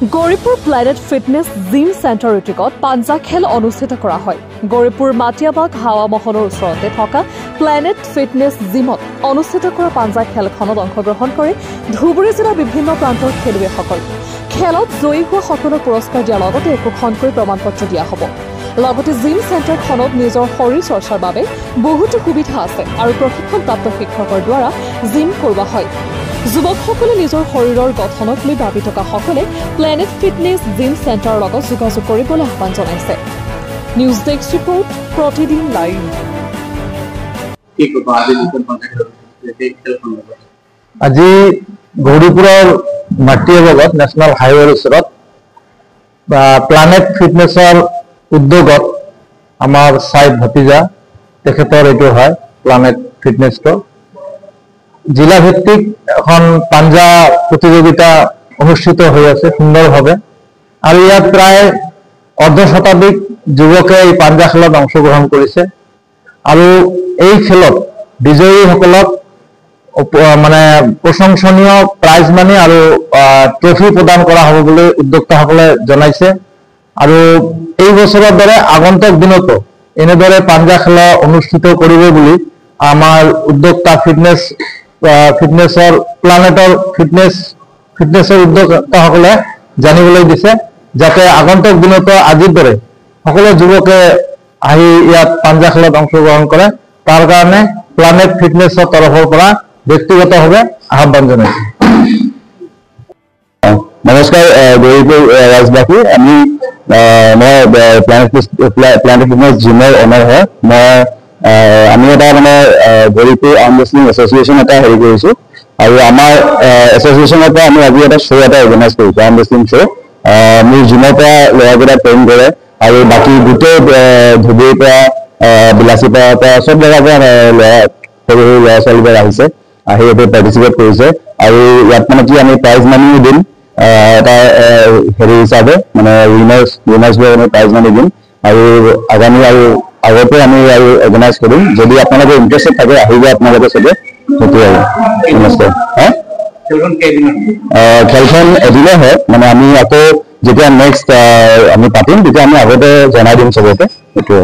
Gauripur planet fitness gym centre ঋতিকত পাঞ্জা খেল অনুষ্ঠিত কৰা হয়। গৌৰীপুৰ মাটিয়াবাগ হাৱা মহলৰ ওচৰতে থকা প্লেনেট ফিটনেছ জিমত অনুষ্ঠিত কৰা পাঞ্জা খেলখনত অংশগ্ৰহণ কৰে ধুবুৰী জিলাৰ বিভিন্ন প্ৰান্তৰ খেলুৱৈসকল। খেলত জয়ী হোৱা সকলক পুৰস্কাৰ দিয়াৰ লগতে একোখনকৈ প্ৰমাণপত্ৰ দিয়া হ'ব। লগতে জিম চেণ্টাৰখনত নিজৰ শৰীৰ চৰ্চাৰ বাবে বহুতো সুবিধা আছে আৰু প্ৰশিক্ষণপ্ৰাপ্ত শিক্ষকৰ দ্বাৰা জিম কৰোৱা হয়। যুৱকসকলে নিজৰ শৰীৰৰ গঠনক লৈ ভাবি থকা সকলে প্লেনেট ফিটনেছ জিম চেণ্টাৰৰ লগত যোগাযোগ কৰিবলৈ আহ্বান জনাইছে। নিউজ ডেস্ক ৰিপৰ্ট, প্ৰতিদিন লাইভ। আজি গৌৰীপুৰৰ মাটিয়াবাগত নেশ্যনেল হাইৱেৰ ওচৰত প্লেনেট ফিটনেছৰ উদ্যোগত আমাৰ চাইড ভতিজা তেখেতৰ এইটো হয় প্লেনেট ফিটনেছটো জিলা ভিত্তিক এখন পাঞ্জা প্ৰতিযোগিতা অনুষ্ঠিত হৈ আছে সুন্দৰভাৱে আৰু ইয়াত প্ৰায় অৰ্ধশতাধিক যুৱকে এই পাঞ্জা খেলত অংশগ্ৰহণ কৰিছে আৰু এই খেলত বিজয়ীসকলক মানে প্ৰশংসনীয় প্ৰাইজ মানি আৰু ট্ৰফি প্ৰদান কৰা হ'ব বুলি উদ্যোক্তাসকলে জনাইছে আৰু এই বছৰৰ দৰে আগন্তুক দিনতো এনেদৰে পাঞ্জা খেলা অনুষ্ঠিত কৰিব বুলি আমাৰ উদ্যোক্তা ফিটনেছৰ প্লেনেটৰ ফিটনেছৰ উদ্যোক্তাসকলে জানিবলৈ দিছে যাতে আগন্তুক দিনতো আজিৰ দৰে সকলো যুৱকে আহি ইয়াত পাঞ্জা খেলত অংশগ্ৰহণ কৰে তাৰ কাৰণে প্লেনেট ফিটনেছৰ তৰফৰ পৰা ব্যক্তিগতভাৱে আহ্বান জনাইছে। নমস্কাৰ গৌৰীপুৰ ৰাজবাসী, মই প্লেনেট ফিটনেছ জিমৰ অনাৰ হয়। আমি এটা মানে গৌৰীপুৰ আৰ্ম ৰেচলিং এছ'চিয়েশ্যন এটা হেৰি কৰিছোঁ আৰু আমাৰ এছ'চিয়েশ্যনৰ পৰা আমি আজি এটা শ্ব' এটা অৰ্গেনাইজ কৰিছোঁ, আৰ্ম ৰেচলিং শ্ব'। মোৰ জিমৰ পৰা ল'ৰাকেইটা ট্ৰেইন কৰে আৰু বাকী গোটেই ধুবুৰীৰ পৰা বিলাচীৰ পৰা চব জেগাৰ পৰা সৰু সৰু ল'ৰা ছোৱালীবোৰ আহিছে, আহি ইয়াতে পাৰ্টিচিপেট কৰিছে আৰু ইয়াত মানে কি আমি প্ৰাইজ মানিও দিম এটা হেৰি হিচাপে মানে উইনাৰ্ছবোৰক আমি প্ৰাইজ মানি দিম আৰু আগামী আৰু আগতে আমি আৰু অৰ্গেনাইজ কৰিম। যদি আপোনালোকে ইণ্টাৰেষ্টেড থাকে আহিব আপোনালোকে চবে। সেইটোৱে আৰু নমস্কাৰ। খেলখন এদিনে হয় মানে আমি আকৌ যেতিয়া নেক্সট আমি পাতিম তেতিয়া আমি আগতে জনাই দিম চবকে। সেইটোৱে।